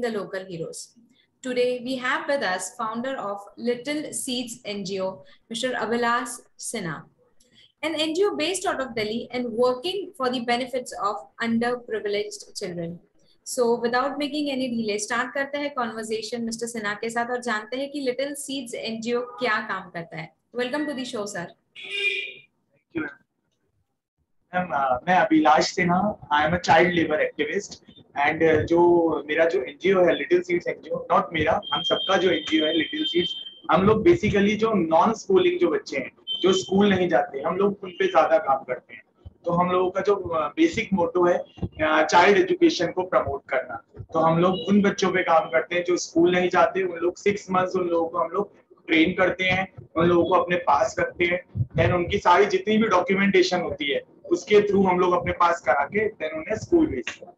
the local heroes. Today, we have with us founder of Little Seeds NGO, Mr. Abhilash Sinha, an NGO based out of Delhi and working for the benefits of underprivileged children. So, without making any delay, start करते हैं conversation Mr. Sinha के साथ और जानते हैं कि Little Seeds NGO क्या काम करता है. Welcome to the show, sir. Thank you. मैं Abhilash Sinha, I am a child labour activist and जो मेरा जो एनजीओ है लिटिल सीड्स एनजीओ, नॉट मेरा, हम सबका जो एनजीओ है लिटिल सीड्स, हम लोग बेसिकली जो नॉन स्कूलिंग जो बच्चे हैं जो स्कूल नहीं जाते, हम लोग उन पे ज्यादा काम करते हैं. तो हम लोगों का जो बेसिक मोटो है चाइल्ड एजुकेशन को प्रमोट करना. तो हम लोग उन बच्चों पे काम करते हैं जो स्कूल नहीं जाते, उन लोग 6 मंथ्स उन लोगों को हम लोग ट्रेन करते हैं, उन लोगों को अपने पास रखते हैं, देन उनकी सारी जितनी भी डॉक्यूमेंटेशन होती है उसके थ्रू हम लोग अपने पास करा के देन उन्हें स्कूल भेजते हैं.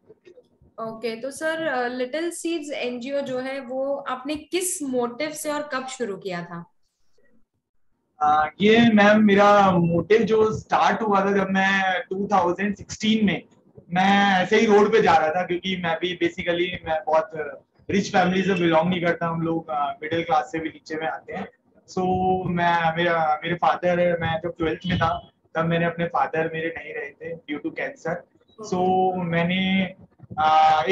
ओके, तो सर लिटिल सीड्स एनजीओ जो है वो आपने किस मोटिव से और कब शुरू किया था? ये मैम मेरा मोटिव जो स्टार्ट हुआ था जब मैं 2016 में मैं ऐसे ही रोड पे जा रहा था, क्योंकि मैं भी बेसिकली मैं बहुत रिच फैमिली से बिलोंग नहीं करता, हम लोग मिडिल क्लास से भी नीचे में आते हैं. सो मेरे फादर, मैं जब 12th में था तब मैंने अपने फादर मेरे नहीं रहे थे ड्यू टू कैंसर. सो मैंने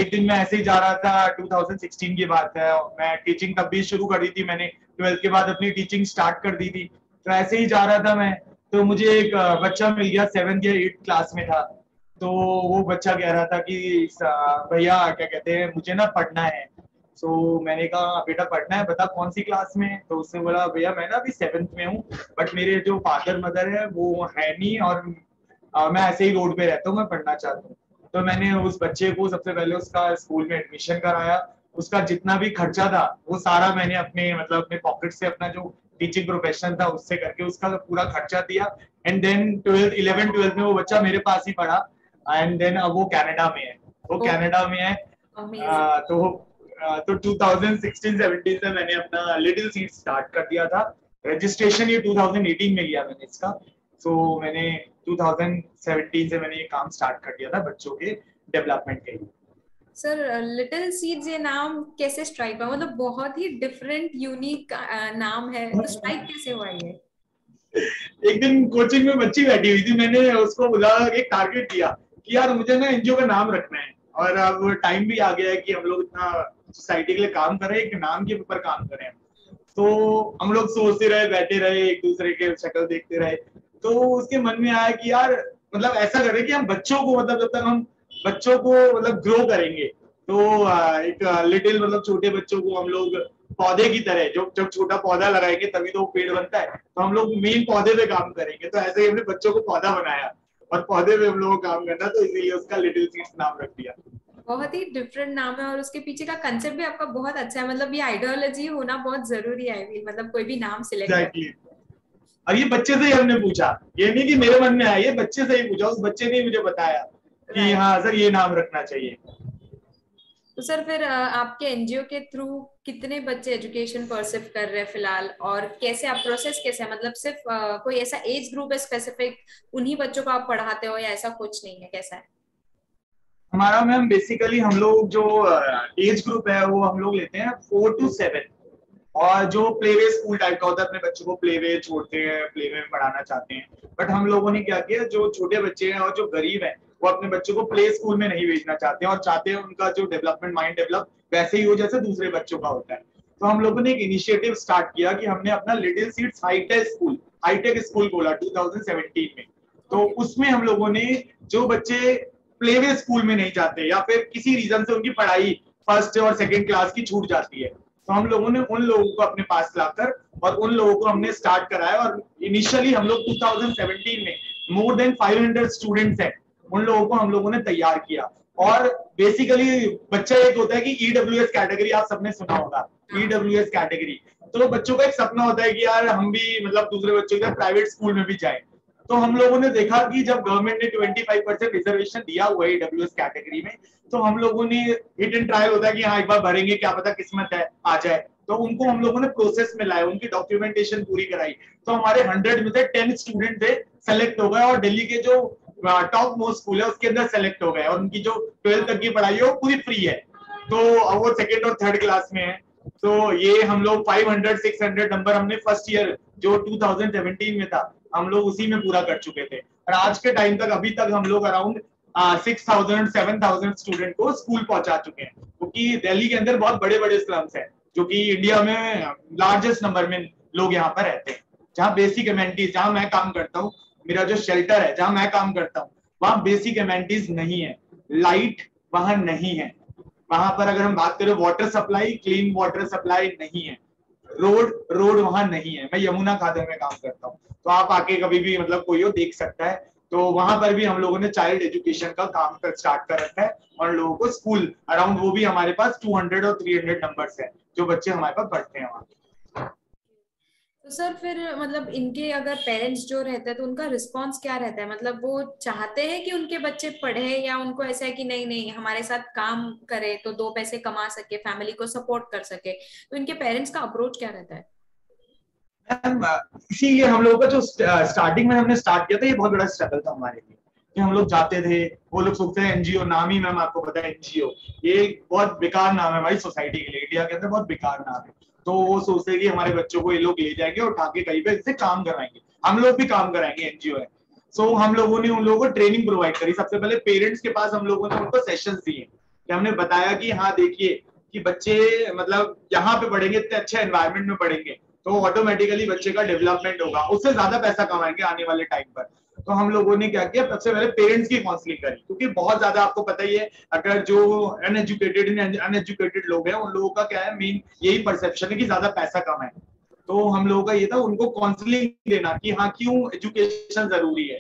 एक दिन मैं ऐसे ही जा रहा था, 2016 की बात है, मैं टीचिंग तब भी शुरू कर दी थी, मैंने 12th के बाद अपनी टीचिंग स्टार्ट कर दी थी. तो ऐसे ही जा रहा था मैं, तो मुझे एक बच्चा मिल गया 7th या 8th क्लास में था. तो वो बच्चा कह रहा था कि भैया क्या कहते हैं मुझे ना पढ़ना है. सो मैंने कहा बेटा पढ़ना है, बता कौन सी क्लास में. तो उसने बोला भैया मैं ना अभी 7th में हूँ, बट मेरे जो फादर मदर है वो है नहीं और मैं ऐसे ही रोड पे रहता हूँ, मैं पढ़ना चाहता हूँ. तो मैंने उस बच्चे को सबसे पहले उसका स्कूल में एडमिशन कराया. उसका जितना भी खर्चा था वो सारा मैंने अपने मतलब अपने पॉकेट से, अपना जो टीचिंग प्रोफेशन था उससे करके उसका पूरा खर्चा दिया. एंड देन 11th 12th में वो बच्चा मेरे पास ही पढ़ा. एंड देन अब वो कनाडा में है, वो कनाडा में है. तो 2016-17 से मैंने अपना लिटिल सीड स्टार्ट कर दिया था. रजिस्ट्रेशन ये 2018 में किया मैंने इसका. सो मैंने 2017 से मैंने ये काम स्टार्ट कर दिया था बच्चों के डेवलपमेंट के लिए. सर लिटिल सीड्स ये नाम कैसे स्ट्राइक हुआ? मतलब बहुत ही डिफरेंट यूनिक नाम है, तो स्ट्राइक कैसे हुआ ये? एक दिन कोचिंग में बच्ची बैठी हुई थी, मैंने उसको बोला, एक टारगेट दिया कि यार मुझे ना एनजीओ का नाम रखना है और अब टाइम भी आ गया है कि हम लोग इतना सोसाइटी के लिए काम कर रहे हैं, एक नाम के ऊपर काम करें. तो हम लोग सोचते रहे, बैठे रहे, एक दूसरे के शक्ल देखते रहे. तो उसके मन में आया कि यार मतलब ऐसा करें कि हम बच्चों को, मतलब जब तक हम बच्चों को मतलब ग्रो करेंगे तो एक लिटिल मतलब छोटे बच्चों को हम लोग पौधे की तरह, जो जब छोटा पौधा लगाएंगे तभी तो वो पेड़ बनता है, तो हम लोग मेन पौधे पे काम करेंगे. तो ऐसे ही हमने बच्चों को पौधा बनाया और पौधे पे हम लोगों को काम करना, तो इसीलिए उसका लिटिल सीड्स नाम रख दिया. बहुत ही डिफरेंट नाम है और उसके पीछे का कंसेप्ट भी आपका बहुत अच्छा है. मतलब ये आइडियोलॉजी होना बहुत जरूरी है, मतलब कोई भी नाम सिलेक्ट exactly. और ये बच्चे से ही हमने पूछा, ये नहीं कि मेरे मन में आया, ये बच्चे से ही पूछा, उस बच्चे ने मुझे बताया कि हाँ सर ये नाम रखना चाहिए. तो सर फिर आपके एनजीओ के थ्रू कितने बच्चे एजुकेशन परसिव कर रहे हैं फिलहाल, और कैसे आप प्रोसेस कैसे है? मतलब सिर्फ कोई ऐसा एज ग्रुप है स्पेसिफिक, उन्हीं बच्चों को आप पढ़ाते हो या ऐसा कुछ नहीं है, कैसा है? हमारा मैम बेसिकली हम लोग जो एज ग्रुप है वो हम लोग लेते हैं 4 to 7, और जो प्लेवे स्कूल टाइप का होता है, अपने बच्चों को प्लेवे छोड़ते हैं, प्लेवे में पढ़ाना चाहते हैं. बट हम लोगों ने क्या किया, जो छोटे बच्चे हैं और जो गरीब हैं वो अपने बच्चों को प्ले स्कूल में नहीं भेजना चाहते हैं और चाहते हैं उनका जो डेवलपमेंट, माइंड डेवलप वैसे ही हो जैसे दूसरे बच्चों का होता है. तो हम लोगों ने एक इनिशिएटिव स्टार्ट किया कि हमने अपना लिटिल सीड्स हाईटेक स्कूल खोला 2017 में. तो उसमें हम लोगों ने जो बच्चे प्लेवे स्कूल में नहीं जाते या फिर किसी रीजन से उनकी पढ़ाई फर्स्ट और सेकेंड क्लास की छूट जाती है, तो हम लोगों ने उन लोगों को अपने पास लाकर और उन लोगों को हमने स्टार्ट कराया. और इनिशियली हम लोग 2017 में मोर देन 500 स्टूडेंट्स हैं, उन लोगों को हम लोगों ने तैयार किया. और बेसिकली बच्चा एक होता है कि ईडब्ल्यूएस कैटेगरी, आप सबने सुना होगा ईडब्ल्यूएस कैटेगरी. तो बच्चों का एक सपना होता है कि यार हम भी मतलब दूसरे बच्चों के प्राइवेट स्कूल में भी जाएं. तो हम लोगों ने देखा कि जब गवर्नमेंट ने 25% रिजर्वेशन दिया हुआ है ईडब्ल्यूएस कैटेगरी में, तो हम लोगों ने हिट एंड ट्रायल होता है कि हाँ एक बार भरेंगे, क्या पता किस्मत है आ जाए. तो उनको हम लोगों ने प्रोसेस में लाया, उनकी डॉक्यूमेंटेशन पूरी कराई. तो हमारे 100 में से 10 स्टूडेंट थे सेलेक्ट हो गए और दिल्ली के जो टॉप मोस्ट स्कूल है उसके अंदर सेलेक्ट हो गए, और उनकी जो 12th तक की पढ़ाई है वो पूरी फ्री है. तो अब वो सेकेंड और थर्ड क्लास में है। तो ये हम लोग 500-600 नंबर हमने फर्स्ट ईयर जो 2017 में था हम लोग उसी में पूरा कर चुके थे। और आज के टाइम तक अभी तक हम लोग अराउंड 6,000-7,000 स्टूडेंट को स्कूल पहुंचा चुके हैं, क्योंकि दिल्ली के अंदर बहुत बड़े बड़े स्लम्स हैं जो कि इंडिया में लार्जेस्ट नंबर में लोग यहाँ पर रहते हैं। जहाँ बेसिक एमेनिटीज, जहाँ मैं काम करता हूँ, मेरा जो शेल्टर है जहाँ मैं काम करता हूँ, वहाँ बेसिक एमेनिटीज नहीं है, लाइट वहां नहीं है, वहां पर अगर हम बात करें water supply, clean water supply नहीं है, रोड वहां नहीं है। मैं यमुना खादर में काम करता हूँ, तो आप आके कभी भी मतलब कोई हो देख सकता है। तो वहां पर भी हम लोगों ने चाइल्ड एजुकेशन का काम स्टार्ट कर रखा है और लोगों को स्कूल अराउंड, वो भी हमारे पास 200 और 300 नंबर्स है जो बच्चे हमारे पास पढ़ते हैं वहाँ। तो सर फिर मतलब इनके अगर पेरेंट्स जो रहते हैं तो उनका रिस्पॉन्स क्या रहता है? मतलब वो चाहते हैं कि उनके बच्चे पढ़े, या उनको ऐसा है कि नहीं नहीं हमारे साथ काम करे तो दो पैसे कमा सके, फैमिली को सपोर्ट कर सके? तो इनके पेरेंट्स का अप्रोच क्या रहता है? इसीलिए हम लोगों का जो स्टार्टिंग में हमने स्टार्ट किया था, ये बहुत बड़ा स्ट्रगल था हमारे लिए कि हम लोग जाते थे, वो लोग सोचते हैं एनजीओ, नाम ही मैम आपको पता है एनजीओ ये बहुत बेकार नाम है हमारी सोसाइटी के लिए, इंडिया के अंदर बहुत बेकार नाम है। तो वो सोचते हैं कि हमारे बच्चों को ये लोग ले जाएंगे और उठा के कहीं पे इससे काम कराएंगे, हम लोग भी काम कराएंगे, एनजीओ है। सो हम लोगों ने उन लोगों को ट्रेनिंग प्रोवाइड करी। सबसे पहले पेरेंट्स के पास हम लोगों ने उनको सेशंस दिए कि हमने बताया कि हाँ देखिए कि बच्चे मतलब यहाँ पे पढ़ेंगे, इतने अच्छे एनवायरमेंट में पढ़ेंगे तो ऑटोमेटिकली बच्चे का डेवलपमेंट होगा, उससे ज्यादा पैसा कमाएंगे आने वाले टाइम पर। तो हम लोगों ने क्या किया, सबसे पहले पेरेंट्स की काउंसलिंग करी, क्योंकि बहुत ज्यादा आपको पता ही है अगर जो अनएजुकेटेड लोग हैं उन लोगों का क्या है, मेन यही परसेप्शन है कि ज्यादा पैसा कमाए। तो हम लोगों का ये था उनको काउंसलिंग देना कि हाँ क्यों एजुकेशन जरूरी है,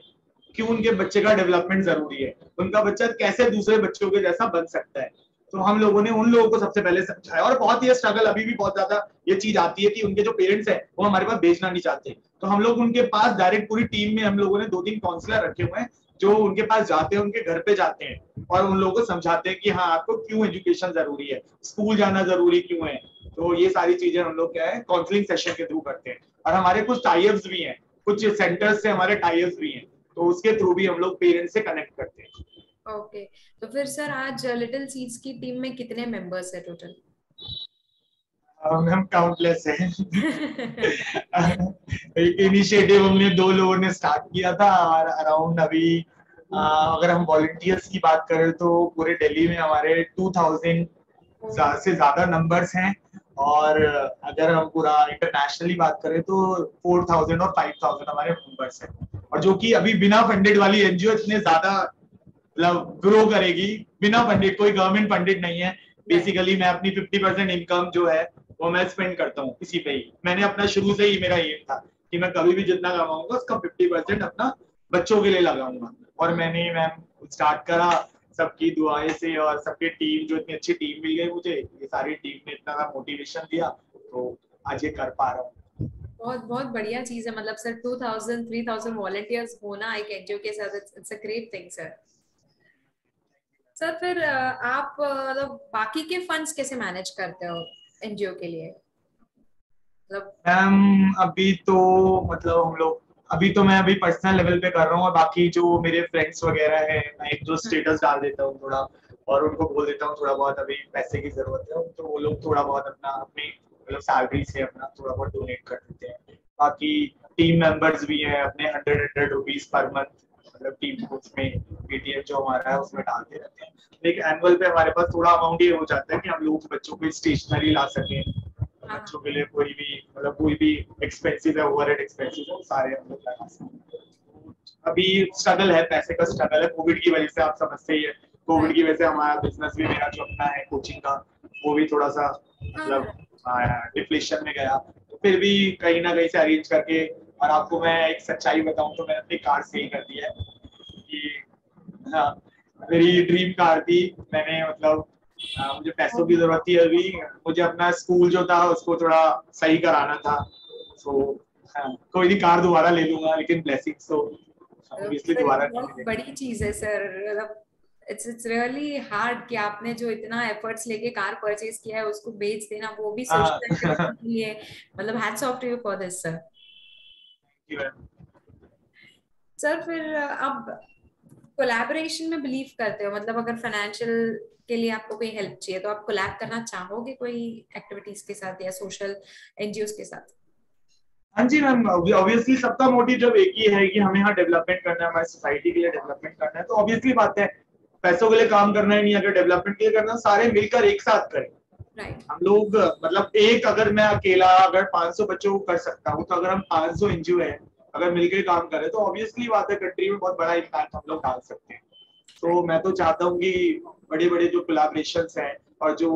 क्यों उनके बच्चे का डेवलपमेंट जरूरी है, उनका बच्चा कैसे दूसरे बच्चों के जैसा बन सकता है। तो हम लोगों ने उन लोगों को सबसे पहले समझाया। और बहुत ही स्ट्रगल अभी भी बहुत ज्यादा ये चीज आती है कि उनके जो पेरेंट्स है वो हमारे पास भेजना नहीं चाहते, तो हम लोग उनके पास डायरेक्ट पूरी टीम में हम लोगों ने 2-3 काउंसलर रखे हुए हैं जो उनके पास जाते हैं, उनके घर पे जाते हैं और उन लोगों को समझाते हैं कि हाँ आपको क्यों एजुकेशन जरूरी है, स्कूल जाना जरूरी क्यों है। तो ये सारी चीजें हम लोग क्या है काउंसलिंग सेशन के थ्रू करते हैं। और हमारे कुछ टाइप्स भी हैं, कुछ सेंटर्स से हमारे टाइप्स भी हैं, तो उसके थ्रू भी हम लोग पेरेंट्स से कनेक्ट करते हैं। ओके। तो फिर सर आज लिटिल सीड्स की टीम में कितने मेंबर्स है टोटल? मैम काउंटलेस है। एक इनिशिएटिव हमने 2 लोगों ने स्टार्ट किया था और अराउंड अभी अगर हम वॉलंटियर्स की बात करें तो पूरे दिल्ली में हमारे 2000 से ज्यादा नंबर्स हैं। और अगर हम पूरा इंटरनेशनली बात करें तो 4000 और 5000 हमारे मेंबर्स हैं। और जो कि अभी बिना फंडेड वाली एनजीओ इतने ज्यादा मतलब ग्रो करेगी, बिना फंडेड, कोई गवर्नमेंट फंडेड नहीं है। बेसिकली मैं अपनी 50% इनकम जो है वो मैं स्पेंड करता हूँ इसी पे ही। मैंने अपना शुरू से ही मेरा एम था कि मैं कभी भी जितना कमाऊंगा उसका 50% अपना बच्चों के लिए लगाऊंगा। और मैंने मैम स्टार्ट करा सबकी दुआएं से, और सबके टीम जो इतनी अच्छी टीम मिल गई मुझे, ये सारी टीम ने इतना मोटिवेशन दिया तो आज ये कर पा रहा हूँ। बहुत बहुत बढ़िया चीज है, मतलब सर 2000-3000 वॉलंटियर्स होना एक एनजीओ के साथ, it's a great thing sir. Sir फिर आप मतलब बाकी के फंड्स कैसे मैनेज करते हो एनजीओ के लिए? मतलब मैम अभी तो मतलब हम लोग अभी तो मैं अभी पर्सनल लेवल पे कर रहा हूँ, और बाकी जो मेरे फ्रेंड्स वगैरह है मैं एक दो स्टेटस डाल देता हूँ थोड़ा, और उनको बोल देता हूँ थोड़ा बहुत अभी पैसे की जरूरत है, तो वो लोग थोड़ा बहुत अपना अपनी मतलब सैलरी से अपना थोड़ा बहुत डोनेट कर देते हैं। बाकी टीम मेंबर्स भी हैं अपने 100 रुपीज पर मंथ, मतलब टीम को उसमें पीटीएफ जो हमारा है उसमें डालते रहते हैं। लेकिन एनुअल पे हमारे पास थोड़ा अमाउंट ये हो जाता है कि हम लोगों के बच्चों को स्टेशनरी ला सकें, हाँ। बच्चों के लिए कोई भी मतलब कोई भी एक्सपेंसिव है, ओवरहेड एक्सपेंसिव है, सारे हम लोग लगा सकते हैं। अभी स्ट्रगल है, पैसे का स्ट्रगल है कोविड की वजह से, आप समझते ही है। Covid right. की वजह से हमारा बिजनेस भी, मेरा जो अपना है कोचिंग का, वो भी थोड़ा सा हाँ। मतलब डिप्लेशन में गया। तो फिर भी कहीं ना कहीं से अरेंज करके, और आपको मैं एक सच्चाई बताऊं तो मैंने अपनी कार सेल कर दिया है कि हाँ, मेरी ड्रीम कार थी। मैंने मतलब मुझे पैसों की जरूरत थी अभी, मुझे अपना स्कूल जो था उसको थोड़ा सही कराना था। सो कोई नहीं, कार दोबारा ले लूंगा, लेकिन ब्लेसिंग्स तो ऑब्वियसली सर ये दोबारा नहीं बहुत मिलेगी। बड़ी चीज है सर, मतलब इट्स इट्स रियली हार्ड कि आपने जो इतना एफर्ट्स लेके कार परचेज किया है उसको बेच देना, वो भी हाँ। सोशल एक्टिविटी के लिए। मतलब hats off to you for this sir. Sir फिर अब कोलैबोरेशन में बिलीव करते हो, मतलब अगर फाइनेंशियल के लिए आपको कोई हेल्प चाहिए तो आप कोलैब करना चाहोगे कोई एक्टिविटीज के साथ या सोशल एनजीओ के साथ? हाँ जी मैम, ऑब्वियसली सबका मोटिव जब एक ही है कि हमें यहाँ डेवलपमेंट करना है, हमारी सोसाइटी के लिए डेवलपमेंट करना है, तो ऑब्वियसली बात है पैसों के लिए काम करना ही नहीं, अगर डेवलपमेंट के लिए करना सारे मिलकर एक साथ करें। राइट। हम लोग मतलब एक, अगर मैं अकेला अगर 500 बच्चों को कर सकता हूँ, तो अगर हम 500 एनजीओ है अगर मिलकर काम करें तो ऑब्वियसली बात है कंट्री में बहुत बड़ा इम्पैक्ट हम लोग डाल सकते हैं। तो मैं तो चाहता हूँ कि बड़े बड़े जो कोलैबोरेशंस हैं और जो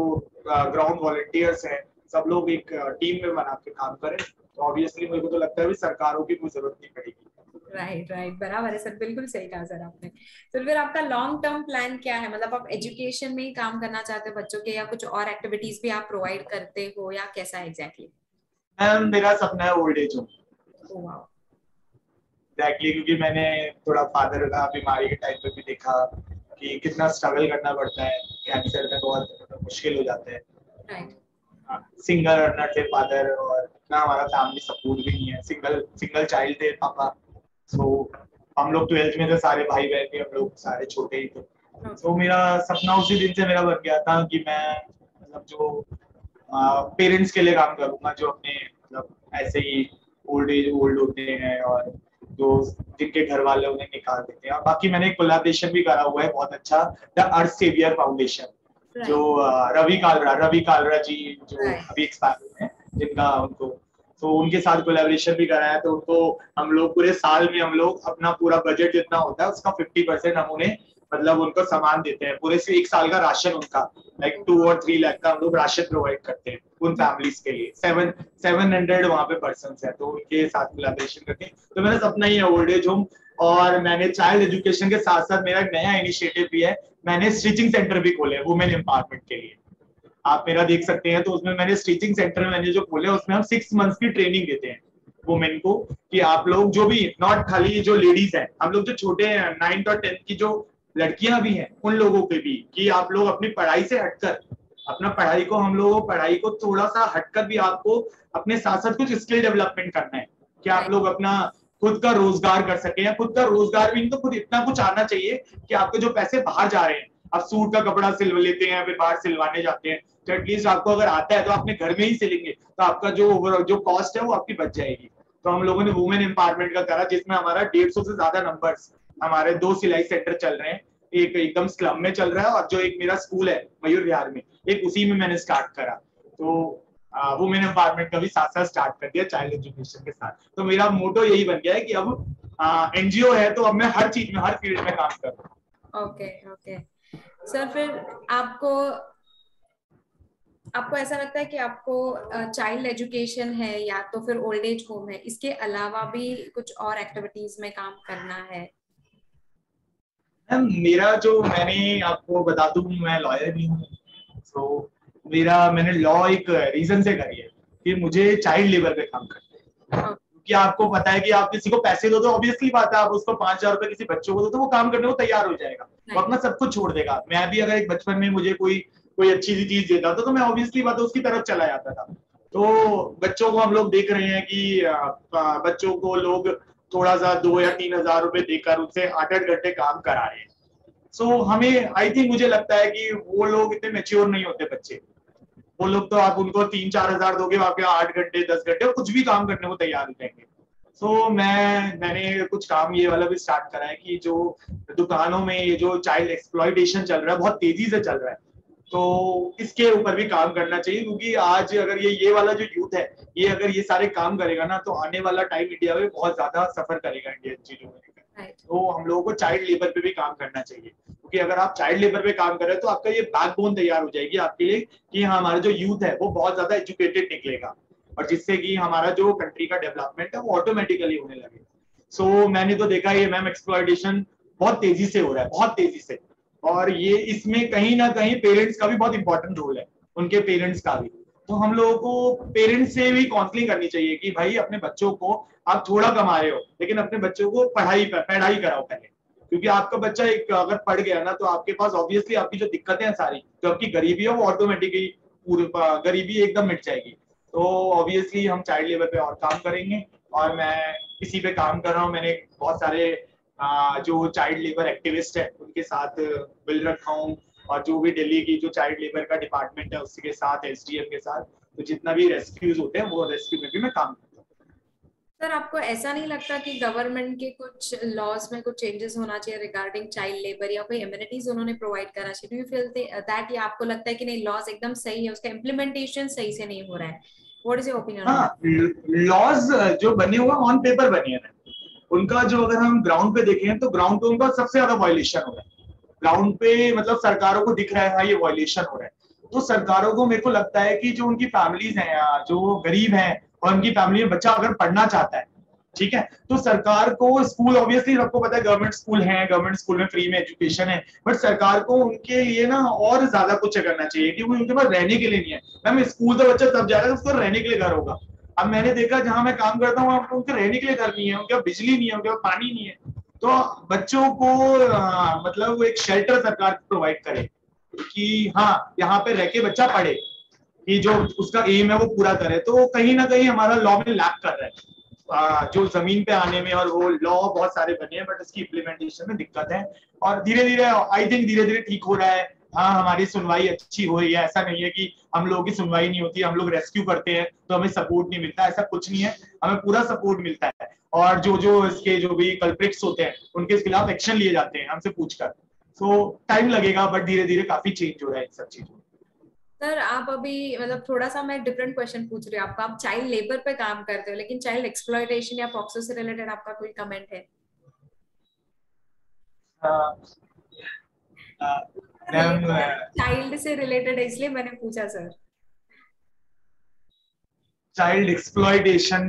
ग्राउंड वॉलंटियर्स हैं सब लोग एक टीम में बना के काम करें, तो ऑब्वियसली मेरे को तो लगता है भी सरकारों की कोई जरूरत नहीं पड़ेगी। राइट राइट, बराबर है सर, बिल्कुल सही कहा सर आपने। तो फिर आपका लॉन्ग टर्म प्लान क्या है? मतलब आप एजुकेशन में ही काम करना चाहते हो बच्चों के, या कुछ और एक्टिविटीज भी आप प्रोवाइड करते हो, या कैसा एग्जैक्टली? मैम मेरा सपना है old age home. Oh wow. Exactly, क्योंकि मैंने थोड़ा फादर का बीमारी के टाइम पे भी देखा कि कितना स्ट्रगल करना पड़ता है, कैंसर में बहुत मुश्किल हो जाता है। राइट। सिंगल रनर थे फादर, और इतना हमारा फैमिली सपोर्ट भी नहीं है, सिंगल सिंगल चाइल्ड थे पापा। सो हम लोग 12th में थे, सारे भाई बहन भी हम लोग सारे छोटे ही थे। ओके। सो मेरा सपना उसी दिन से मेरा बन गया था कि मैं मतलब जो पेरेंट्स के लिए काम करूंगा, जो अपने मतलब ऐसे ही ओल्ड होते हैं और जो जिनके घर वाले उन्हें निकाल देते हैं। और बाकी मैंने कोलैबोरेशन भी करा हुआ है बहुत अच्छा, द अर्थ सेवियर फाउंडेशन, जो राइट रवि कालरा जी जो राइट। अभी एक्सपायर हुए हैं, जिनका उनको, तो उनके साथ कोलैबोरेशन भी कराया। तो उनको हम लोग पूरे साल में हम लोग अपना पूरा बजट जितना होता है उसका 50% हम उन्हें मतलब उनको सामान देते हैं, पूरे से एक साल का राशन उनका लाइक 2 और 3 लाख का हम लोग राशन प्रोवाइड करते हैं उन फैमिलीज के लिए। 700 वहाँ पे पर्सन है, तो उनके साथ कोलैबोरेशन करते हैं। तो मेरा सपना ही है ओल्ड एज होम। और मैंने चाइल्ड एजुकेशन के साथ साथ मेरा नया इनिशिएटिव भी है, मैंने स्टिचिंग सेंटर भी खोले हैं वुमेन एम्पावरमेंट के लिए। आप मेरा देख सकते हैं, तो उसमें मैंने स्टिचिंग सेंटर मैंने जो खोले उसमें हम 6 मंथ्स की ट्रेनिंग देते हैं वुमेन को, कि आप लोग जो भी नॉट खाली जो लेडीज हैं, हम लोग जो छोटे 9th और 10th की जो लड़कियां भी हैं उन लोगों के भी, कि आप लोग अपनी पढ़ाई से हटकर अपना पढ़ाई को, हम लोगों पढ़ाई को थोड़ा सा हटकर भी आपको अपने साथ साथ कुछ स्किल डेवलपमेंट करना है, कि आप राइट। लोग अपना खुद का रोजगार कर सके, या खुद का रोजगार भी नहीं तो खुद इतना कुछ आना चाहिए कि आपके जो पैसे बाहर जा रहे हैं, आप सूट का कपड़ा सिलवा लेते हैं फिर बाहर सिलवाने जाते हैं, तो एटलीस्ट आपको अगर आता है तो अपने घर में ही सिलेंगे, तो आपका जो कॉस्ट है वो आपकी बच जाएगी। तो हम लोगों ने वुमेन एम्पावरमेंट का करा, जिसमें हमारा 150 से ज्यादा नंबर्स, हमारे 2 सिलाई सेंटर चल रहे हैं, एक एकदम स्लम में चल रहा है और जो एक मेरा स्कूल है मयूर विहार में, एक उसी में मैंने स्टार्ट करा। तो वुमेन एम्पावरमेंट का भी साथ साथ स्टार्ट कर दिया चाइल्ड एजुकेशन के साथ। तो मेरा मोटो यही बन गया है कि अब एनजीओ है तो अब मैं हर चीज में हर फील्ड में काम कर रहा हूँ। ओके ओके सर, फिर आपको आपको ऐसा लगता है कि आपको चाइल्ड एजुकेशन है या तो फिर ओल्ड एज होम है, इसके अलावा भी कुछ और एक्टिविटीज में काम करना है? मैम मेरा जो, मैंने आपको बता दूं मैं लॉयर भी हूँ, तो मेरा मैंने लॉ एक रीजन से करी है कि मुझे चाइल्ड लेबर पे काम करना है। क्योंकि आपको पता है कि आप किसी को पैसे दो तो ऑब्वियसली बात है, आप उसको 5,000 रुपए किसी बच्चों को दो तो वो काम करने को तैयार हो जाएगा, वो अपना सब कुछ छोड़ देगा। मैं भी अगर एक बचपन में मुझे कोई कोई अच्छी सी चीज देता था तो मैं ऑब्वियसली बात है उसकी तरफ चला जाता था। तो बच्चों को हम लोग देख रहे हैं कि बच्चों को लोग थोड़ा सा 2 या 3 हजार रुपए देकर उनसे 8-8 घंटे काम करा रहे हैं। सो हमें आई थिंक मुझे लगता है कि वो लोग इतने मेच्योर नहीं होते बच्चे, वो लोग तो आप उनको 3-4 हजार दोगे आपके 8 घंटे 10 घंटे कुछ भी काम करने को तैयार हो जाएंगे। सो मैंने कुछ काम ये वाला भी स्टार्ट करा है कि जो दुकानों में ये जो चाइल्ड एक्सप्लॉइटेशन चल रहा है बहुत तेजी से चल रहा है, तो इसके ऊपर भी काम करना चाहिए। क्योंकि आज अगर ये वाला जो यूथ है ये अगर ये सारे काम करेगा ना तो आने वाला टाइम इंडिया में बहुत ज्यादा सफर करेगा इंडियन चीजों में लेकर। राइट। तो हम लोगों को चाइल्ड लेबर पे भी काम करना चाहिए, क्योंकि अगर आप चाइल्ड लेबर पे काम कर रहे हो तो आपका ये बैकबोन तैयार हो जाएगी आपके लिए कि हाँ हमारा जो यूथ है वो बहुत ज्यादा एजुकेटेड निकलेगा, और जिससे कि हमारा जो कंट्री का डेवलपमेंट है वो ऑटोमेटिकली होने लगेगा। सो मैंने तो देखा ये मैम एक्सप्लॉइटेशन बहुत तेजी से हो रहा है, बहुत तेजी से, और ये इसमें कहीं ना कहीं पेरेंट्स का भी बहुत इंपॉर्टेंट रोल है, उनके पेरेंट्स का भी। तो हम लोगों को पेरेंट्स से भी काउंसलिंग करनी चाहिए कि भाई अपने बच्चों को, आप थोड़ा कमा रहे हो लेकिन अपने बच्चों को पढ़ाई कराओ पहले, क्योंकि आपका बच्चा एक अगर पढ़ गया ना तो आपके पास ऑब्वियसली आपकी जो दिक्कतें हैं सारी, जो आपकी गरीबी है वो ऑटोमेटिकली पूरी गरीबी एकदम मिट जाएगी। तो ऑब्वियसली हम चाइल्ड लेबर पे और काम करेंगे, और मैं इसी पे काम कर रहा हूँ। मैंने बहुत सारे जो चाइल्ड लेबर एक्टिविस्ट है उनके साथ मिल रखा हूँ, और जो भी दिल्ली की जो चाइल्ड लेबर का डिपार्टमेंट है उसके साथ, एसडीएम के साथ, तो जितना भी रेस्क्यूज होते हैं वो रेस्क्यू में भी मैं काम करता हूँ। सर आपको ऐसा नहीं लगता कि गवर्नमेंट के कुछ लॉज में कुछ चेंजेस होना चाहिए रिगार्डिंग चाइल्ड लेबर, या कोई इम्यूनिटीज उन्होंने प्रोवाइड करना चाहिए? डू यू फील दैट, या आपको लगता है कि नहीं लॉज एकदम सही है, उसका इम्प्लीमेंटेशन सही से नहीं हो रहा है? What is your opinion on हाँ, लॉज जो बने हुए ऑन पेपर बने हैं, उनका जो अगर हम ग्राउंड पे देखें तो ग्राउंड पे उनका सबसे ज्यादा वायलेशन हो रहा है। ग्राउंड पे मतलब सरकारों को दिख रहा है हाँ, ये वायलेशन हो रहा है। तो सरकारों को मेरे को लगता है कि जो उनकी फैमिलीज हैं या जो गरीब हैं और उनकी फैमिली में बच्चा अगर पढ़ना चाहता है, ठीक है, तो सरकार को स्कूल, ऑब्वियसली सबको पता है गवर्नमेंट स्कूल है, गवर्नमेंट स्कूल में फ्री में एजुकेशन है, बट सरकार को उनके लिए ना और ज्यादा कुछ करना चाहिए, क्योंकि उनके पास रहने के लिए नहीं है। मैम स्कूल तो बच्चा तब जाएगा उसको रहने के लिए घर होगा। अब मैंने देखा जहां मैं काम करता हूँ उनके रहने के लिए घर नहीं है, उनके पास बिजली नहीं है, उनके पास पानी नहीं है। तो बच्चों को मतलब एक शेल्टर सरकार प्रोवाइड करे कि हाँ यहाँ पे रह के बच्चा पढ़े, कि जो उसका एम है वो पूरा करे। तो कहीं ना कहीं हमारा लॉ में लैक कर रहा है जो जमीन पे आने में, और वो लॉ बहुत सारे बने हैं बट उसकी इम्प्लीमेंटेशन में दिक्कत है। और धीरे धीरे आई थिंक धीरे धीरे ठीक हो रहा है। हाँ, हमारी सुनवाई अच्छी हो रही है, ऐसा नहीं है कि हम लोगों की सुनवाई नहीं होती, हम लोग रेस्क्यू करते हैं तो हमें सपोर्ट नहीं मिलता, ऐसा कुछ नहीं है, हमें पूरा सपोर्ट मिलता है। और जो जो इसके जो भी कल्प्रिट्स होते हैं उनके खिलाफ एक्शन लिए जाते हैं हमसे पूछकर। सो टाइम लगेगा बट धीरे धीरे काफी चेंज हो रहा है इन सब चीजों। सर आप अभी मतलब थोड़ा सा मैं डिफरेंट क्वेश्चन पूछ रही हूँ आपको, आप चाइल्ड लेबर पे काम करते हो, लेकिन चाइल्ड एक्सप्लॉयटेशन या पॉक्सो से रिलेटेड आपका कोई कमेंट है? मैम चाइल्ड से रिलेटेड है इसलिए मैंने पूछा सर। चाइल्ड एक्सप्लॉयटेशन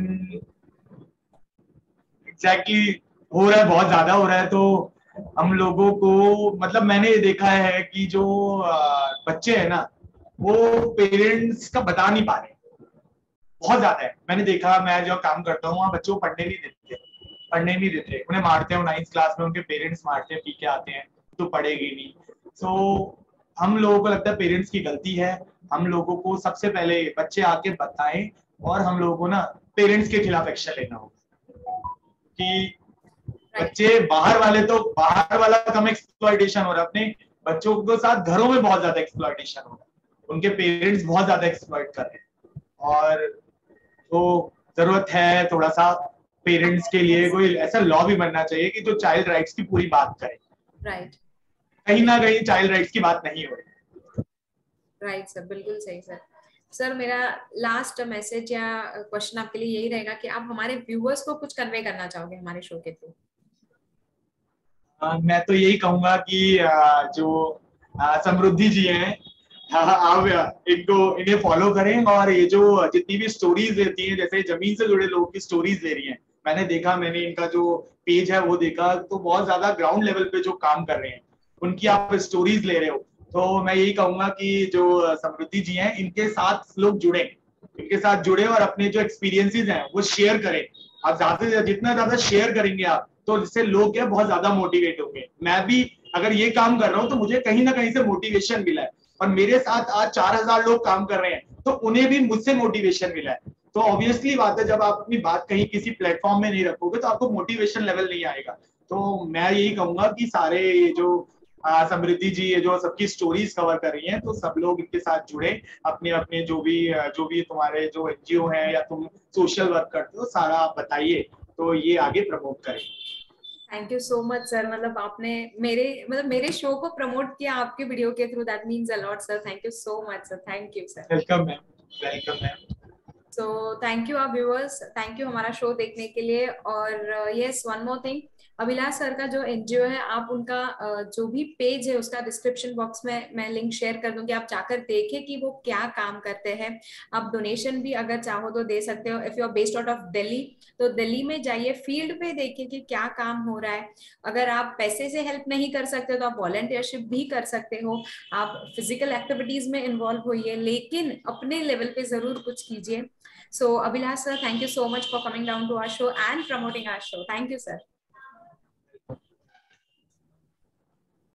एग्जैक्टली हो रहा है, बहुत ज्यादा हो रहा है। तो हम लोगों को मतलब मैंने ये देखा है कि जो बच्चे हैं ना वो पेरेंट्स का बता नहीं पा रहे, बहुत ज्यादा है। मैंने देखा, मैं जो काम करता हूँ वहाँ बच्चों को पढ़ने नहीं देते, पढ़ने नहीं देते, उन्हें मारते हैं। 9th क्लास में उनके पेरेंट्स मारते हैं, पी के आते हैं तो पढ़ेगी नहीं। सो हम लोगों को लगता है पेरेंट्स की गलती है। हम लोगों को सबसे पहले बच्चे आके बताएं, और हम लोगों को ना पेरेंट्स के खिलाफ एक्शन लेना होगा कि राइट। बच्चे बाहर वाले, तो बाहर वाला कम एक्सप्लॉयटेशन हो रहा है, अपने बच्चों के साथ घरों में बहुत ज्यादा एक्सप्लॉयटेशन हो रहा है, उनके पेरेंट्स बहुत ज्यादा एक्सप्लॉयट कर रहे हैं। और तो जरूरत है थोड़ा सा पेरेंट्स के लिए कोई ऐसा लॉ भी बनना चाहिए कि जो चाइल्ड राइट्स की पूरी बात करे। राइट। कहीं ना कहीं चाइल्ड राइट्स की बात नहीं हो रही। राइट सर, बिल्कुल सही सर। सर मेरा लास्ट मैसेज या क्वेश्चन आपके लिए यही रहेगा कि आप हमारे व्यूअर्स को कुछ कन्वे करना चाहोगे हमारे शो के थ्रू? मैं तो यही कहूंगा कि जो समृद्धि जी हैं, आप इनको इन्हें फॉलो करें, और ये जो जितनी भी स्टोरीज रहती हैं, जैसे जमीन से जुड़े लोगों की स्टोरीज ले रही हैं, मैंने देखा, मैंने इनका जो पेज है वो देखा, तो बहुत ज्यादा ग्राउंड लेवल पे जो काम कर रहे हैं उनकी आप स्टोरीज ले रहे हो। तो मैं यही कहूंगा कि जो समृद्धि जी हैं इनके साथ लोग जुड़े, इनके साथ जुड़े और अपने जो एक्सपीरियंसेस हैं वो शेयर करें। आप ज्यादा जितना ज्यादा शेयर करेंगे आप, तो इससे लोग क्या बहुत ज्यादा मोटिवेट होंगे। मैं भी अगर ये काम कर रहा हूँ तो मुझे कहीं ना कहीं से मोटिवेशन मिला है, और मेरे साथ आज 4000 लोग काम कर रहे हैं तो उन्हें भी मुझसे मोटिवेशन मिला है। तो ऑब्वियसली बात है, जब आप अपनी बात कहीं किसी प्लेटफॉर्म में नहीं रखोगे तो आपको मोटिवेशन लेवल नहीं आएगा। तो मैं यही कहूंगा कि सारे जो समृद्धि जी ये जो सबकी स्टोरीज कवर कर रही हैं, तो सब लोग इनके साथ जुड़े, अपने अपने जो भी तुम्हारे जो एनजीओ है या तुम सोशल वर्क करते हो सारा आप बताइए, तो ये आगे प्रमोट करें। Thank you so much sir, मतलब आपने मेरे शो को प्रमोट किया आपके वीडियो के through, that means a lot sir. Thank you so much sir, thank you sir. Welcome ma'am, welcome ma'am. So thank you आप व्यूअर्स, थैंक यू हमारा show देखने के लिए। और yes, one more thing, Abhilash sir का जो NGO है, आप उनका जो भी पेज है उसका डिस्क्रिप्शन बॉक्स में मैं लिंक शेयर कर दूंगी, आप जाकर देखें कि वो क्या काम करते हैं। आप डोनेशन भी अगर चाहो तो दे सकते हो। If you are based out of Delhi तो दिल्ली में जाइए, फील्ड पे देखिए कि क्या काम हो रहा है। अगर आप पैसे से हेल्प नहीं कर सकते तो आप वॉलंटियरशिप भी कर सकते हो, आप फिजिकल एक्टिविटीज में इन्वॉल्व होइए, लेकिन अपने लेवल पे जरूर कुछ कीजिए। So Abhilash sir, thank you so much for coming down to our show and promoting our show. Thank you sir.